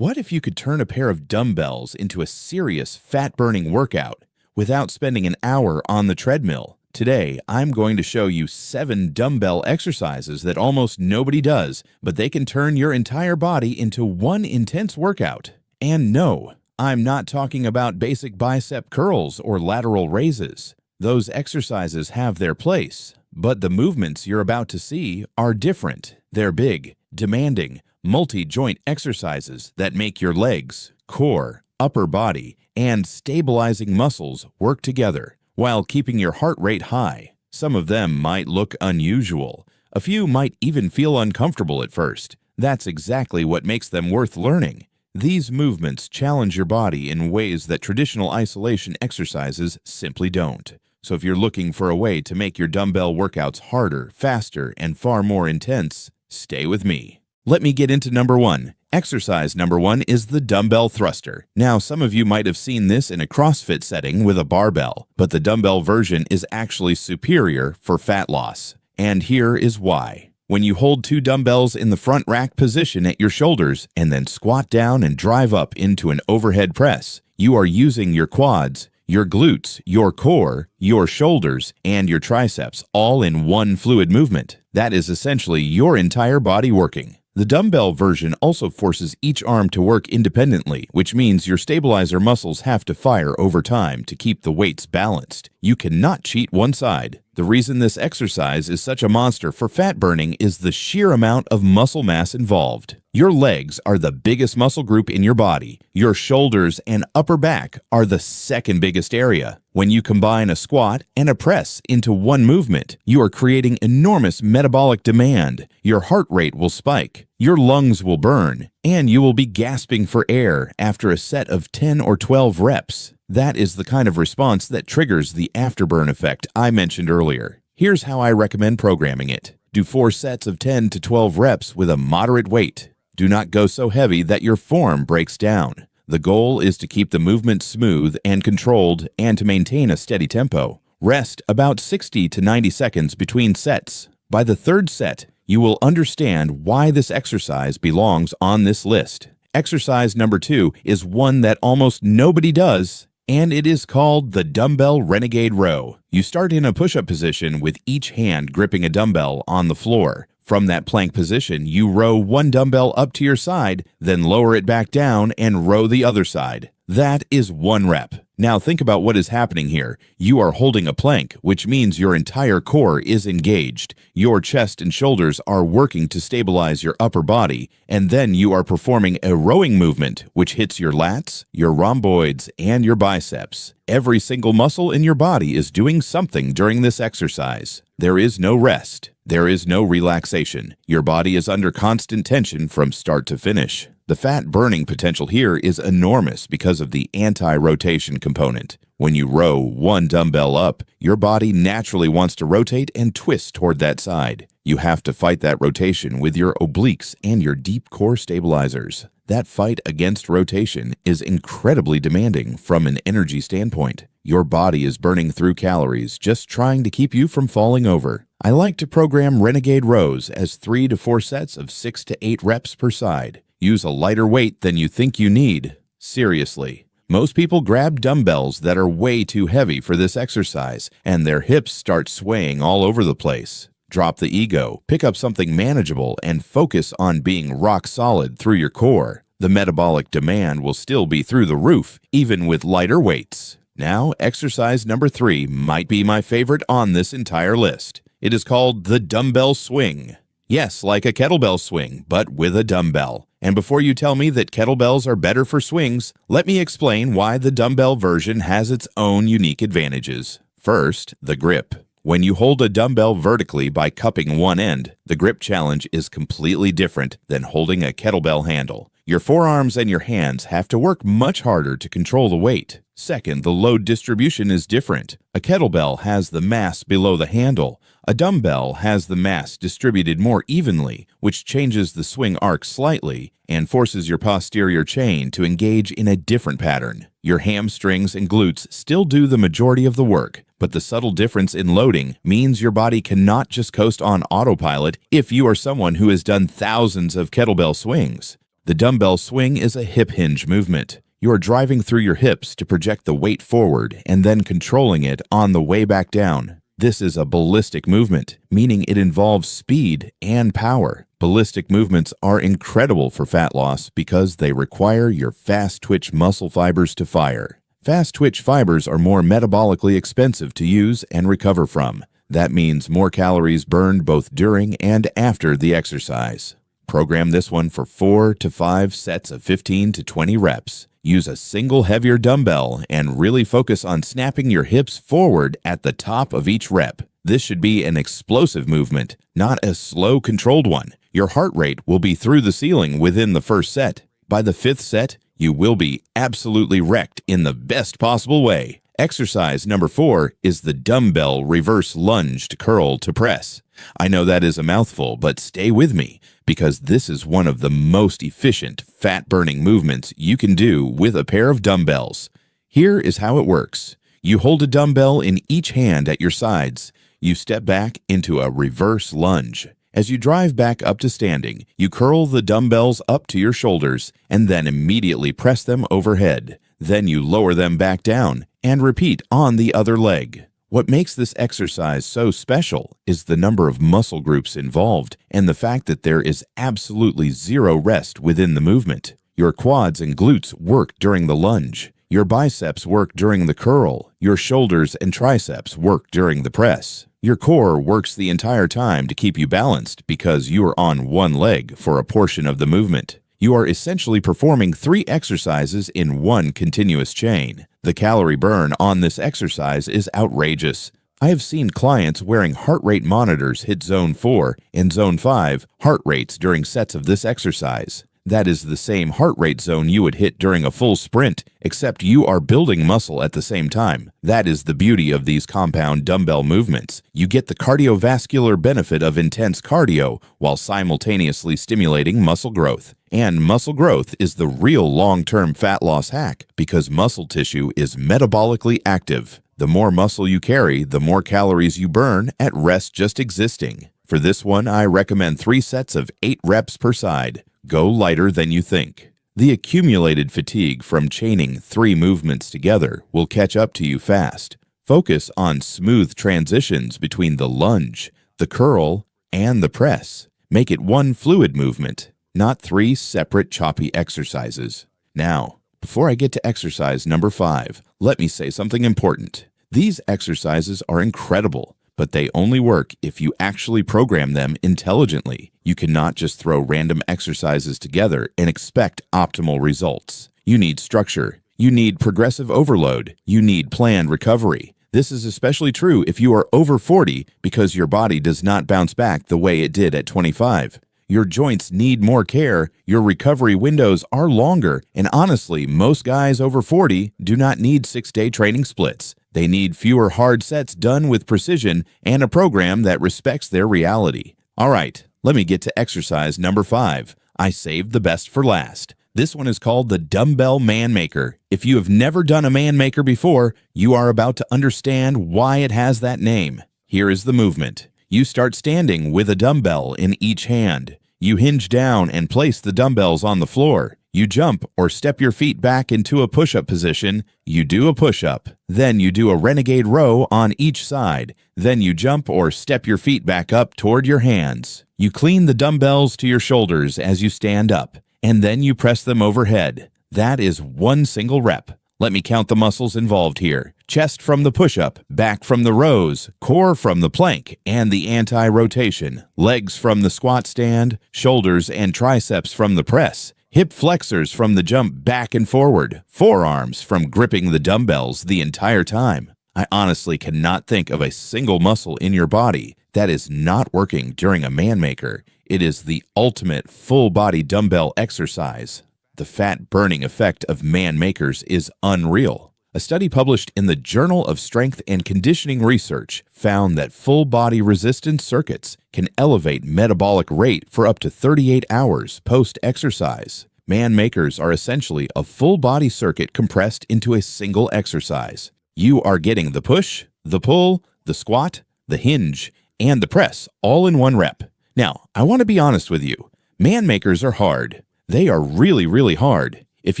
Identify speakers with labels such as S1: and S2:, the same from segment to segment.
S1: What if you could turn a pair of dumbbells into a serious fat-burning workout without spending an hour on the treadmill? Today, I'm going to show you 7 dumbbell exercises that almost nobody does, but they can turn your entire body into one intense workout. And no, I'm not talking about basic bicep curls or lateral raises. Those exercises have their place, but the movements you're about to see are different. They're big, demanding, multi-joint exercises that make your legs, core, upper body, and stabilizing muscles work together while keeping your heart rate high. Some of them might look unusual. A few might even feel uncomfortable at first. That's exactly what makes them worth learning. These movements challenge your body in ways that traditional isolation exercises simply don't. So if you're looking for a way to make your dumbbell workouts harder, faster, and far more intense, stay with me. Let me get into number 1. Exercise number 1 is the Dumbbell Thruster. Now, some of you might have seen this in a CrossFit setting with a barbell, but the dumbbell version is actually superior for fat loss. And here is why. When you hold 2 dumbbells in the front rack position at your shoulders and then squat down and drive up into an overhead press, you are using your quads, your glutes, your core, your shoulders, and your triceps all in one fluid movement. That is essentially your entire body working. The dumbbell version also forces each arm to work independently, which means your stabilizer muscles have to fire over time to keep the weights balanced. You cannot cheat one side. The reason this exercise is such a monster for fat burning is the sheer amount of muscle mass involved. Your legs are the biggest muscle group in your body. Your shoulders and upper back are the second biggest area. When you combine a squat and a press into one movement, you are creating enormous metabolic demand. Your heart rate will spike, your lungs will burn, and you will be gasping for air after a set of 10 or 12 reps. That is the kind of response that triggers the afterburn effect I mentioned earlier. Here's how I recommend programming it. Do 4 sets of 10 to 12 reps with a moderate weight. Do not go so heavy that your form breaks down. The goal is to keep the movement smooth and controlled and to maintain a steady tempo. Rest about 60 to 90 seconds between sets. By the 3rd set, you will understand why this exercise belongs on this list. Exercise number 2 is one that almost nobody does, and it is called the Dumbbell Renegade Row. You start in a push-up position with each hand gripping a dumbbell on the floor. From that plank position, you row one dumbbell up to your side, then lower it back down and row the other side. That is 1 rep. Now think about what is happening here. You are holding a plank, which means your entire core is engaged. Your chest and shoulders are working to stabilize your upper body, and then you are performing a rowing movement, which hits your lats, your rhomboids, and your biceps. Every single muscle in your body is doing something during this exercise. There is no rest. There is no relaxation. Your body is under constant tension from start to finish. The fat burning potential here is enormous because of the anti-rotation component. When you row one dumbbell up, your body naturally wants to rotate and twist toward that side. You have to fight that rotation with your obliques and your deep core stabilizers. That fight against rotation is incredibly demanding from an energy standpoint. Your body is burning through calories just trying to keep you from falling over. I like to program Renegade Rows as 3 to 4 sets of 6 to 8 reps per side. Use a lighter weight than you think you need. Seriously. Most people grab dumbbells that are way too heavy for this exercise, and their hips start swaying all over the place. Drop the ego, pick up something manageable, and focus on being rock solid through your core. The metabolic demand will still be through the roof, even with lighter weights. Now, exercise number 3 might be my favorite on this entire list. It is called the Dumbbell Swing. Yes, like a kettlebell swing, but with a dumbbell. And before you tell me that kettlebells are better for swings, let me explain why the dumbbell version has its own unique advantages. First, the grip. When you hold a dumbbell vertically by cupping one end, the grip challenge is completely different than holding a kettlebell handle. Your forearms and your hands have to work much harder to control the weight. Second, the load distribution is different. A kettlebell has the mass below the handle. A dumbbell has the mass distributed more evenly, which changes the swing arc slightly and forces your posterior chain to engage in a different pattern. Your hamstrings and glutes still do the majority of the work, but the subtle difference in loading means your body cannot just coast on autopilot if you are someone who has done thousands of kettlebell swings. The dumbbell swing is a hip hinge movement. You are driving through your hips to project the weight forward and then controlling it on the way back down. This is a ballistic movement, meaning it involves speed and power. Ballistic movements are incredible for fat loss because they require your fast-twitch muscle fibers to fire. Fast-twitch fibers are more metabolically expensive to use and recover from. That means more calories burned both during and after the exercise. Program this one for 4 to 5 sets of 15 to 20 reps. Use a single heavier dumbbell and really focus on snapping your hips forward at the top of each rep. This should be an explosive movement, not a slow, controlled one. Your heart rate will be through the ceiling within the first set. By the 5th set, you will be absolutely wrecked in the best possible way. Exercise number 4 is the dumbbell reverse lunge to curl to press. I know that is a mouthful, but stay with me because this is one of the most efficient fat-burning movements you can do with a pair of dumbbells. Here is how it works. You hold a dumbbell in each hand at your sides. You step back into a reverse lunge. As you drive back up to standing, you curl the dumbbells up to your shoulders and then immediately press them overhead. Then you lower them back down and repeat on the other leg. What makes this exercise so special is the number of muscle groups involved and the fact that there is absolutely zero rest within the movement. Your quads and glutes work during the lunge. Your biceps work during the curl. Your shoulders and triceps work during the press. Your core works the entire time to keep you balanced because you are on one leg for a portion of the movement. You are essentially performing 3 exercises in one continuous chain. The calorie burn on this exercise is outrageous. I have seen clients wearing heart rate monitors hit zone 4 and zone 5 heart rates during sets of this exercise. That is the same heart rate zone you would hit during a full sprint, except you are building muscle at the same time. That is the beauty of these compound dumbbell movements. You get the cardiovascular benefit of intense cardio while simultaneously stimulating muscle growth. And muscle growth is the real long-term fat loss hack because muscle tissue is metabolically active. The more muscle you carry, the more calories you burn at rest just existing. For this one, I recommend 3 sets of 8 reps per side. Go lighter than you think. The accumulated fatigue from chaining 3 movements together will catch up to you fast. Focus on smooth transitions between the lunge, the curl, and the press. Make it one fluid movement, not 3 separate choppy exercises. Now, before I get to exercise number 5, let me say something important. These exercises are incredible, but they only work if you actually program them intelligently. You cannot just throw random exercises together and expect optimal results. You need structure. You need progressive overload. You need planned recovery. This is especially true if you are over 40 because your body does not bounce back the way it did at 25. Your joints need more care, your recovery windows are longer, and honestly, most guys over 40 do not need 6-day training splits. They need fewer hard sets done with precision and a program that respects their reality. All right, let me get to exercise number 5. I saved the best for last. This one is called the Dumbbell Man Maker. If you have never done a Man Maker before, you are about to understand why it has that name. Here is the movement. You start standing with a dumbbell in each hand. You hinge down and place the dumbbells on the floor. You jump or step your feet back into a push-up position. You do a push-up. Then you do a Renegade Row on each side. Then you jump or step your feet back up toward your hands. You clean the dumbbells to your shoulders as you stand up, and then you press them overhead. That is one single rep. Let me count the muscles involved here. Chest from the push-up, back from the rows, core from the plank and the anti-rotation, legs from the squat stand, shoulders and triceps from the press, hip flexors from the jump back and forward, forearms from gripping the dumbbells the entire time. I honestly cannot think of a single muscle in your body that is not working during a Man Maker. It is the ultimate full-body dumbbell exercise. The fat-burning effect of Man Makers is unreal. A study published in the Journal of Strength and Conditioning Research found that full-body resistance circuits can elevate metabolic rate for up to 38 hours post-exercise. Man Makers are essentially a full-body circuit compressed into a single exercise. You are getting the push, the pull, the squat, the hinge, and the press all in one rep. Now, I want to be honest with you. Man Makers are hard. They are really hard. If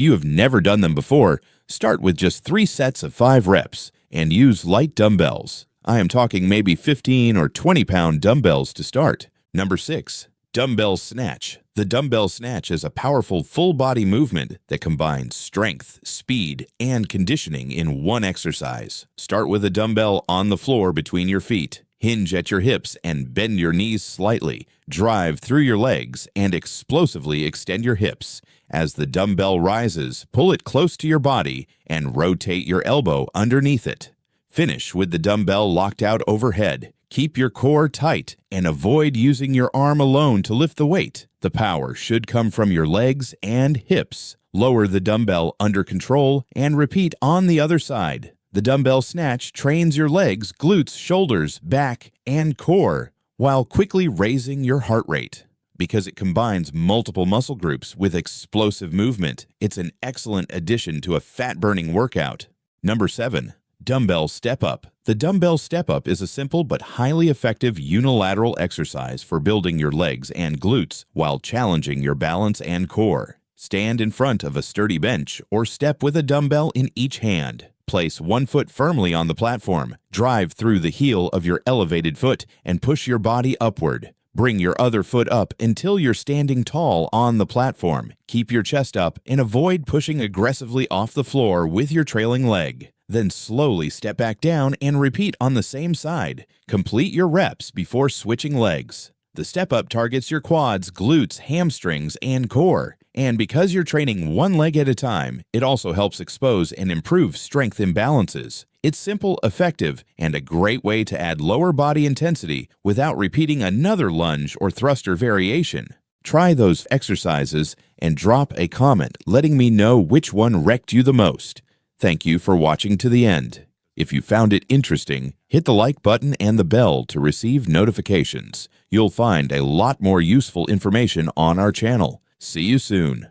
S1: you have never done them before, start with just 3 sets of 5 reps and use light dumbbells. I am talking maybe 15 or 20-pound dumbbells to start. Number 6. Dumbbell Snatch. The Dumbbell Snatch is a powerful full-body movement that combines strength, speed, and conditioning in one exercise. Start with a dumbbell on the floor between your feet. Hinge at your hips and bend your knees slightly. Drive through your legs and explosively extend your hips. As the dumbbell rises, pull it close to your body and rotate your elbow underneath it. Finish with the dumbbell locked out overhead. Keep your core tight and avoid using your arm alone to lift the weight. The power should come from your legs and hips. Lower the dumbbell under control and repeat on the other side. The dumbbell snatch trains your legs, glutes, shoulders, back, and core while quickly raising your heart rate. Because it combines multiple muscle groups with explosive movement, it's an excellent addition to a fat-burning workout. Number 7. Dumbbell Step-Up. The Dumbbell Step-Up is a simple but highly effective unilateral exercise for building your legs and glutes while challenging your balance and core. Stand in front of a sturdy bench or step with a dumbbell in each hand. Place one foot firmly on the platform. Drive through the heel of your elevated foot and push your body upward. Bring your other foot up until you're standing tall on the platform. Keep your chest up and avoid pushing aggressively off the floor with your trailing leg. Then slowly step back down and repeat on the same side. Complete your reps before switching legs. The step-up targets your quads, glutes, hamstrings, and core. And because you're training one leg at a time, it also helps expose and improve strength imbalances. It's simple, effective, and a great way to add lower body intensity without repeating another lunge or thruster variation. Try those exercises and drop a comment letting me know which one wrecked you the most. Thank you for watching to the end. If you found it interesting, hit the like button and the bell to receive notifications. You'll find a lot more useful information on our channel. See you soon.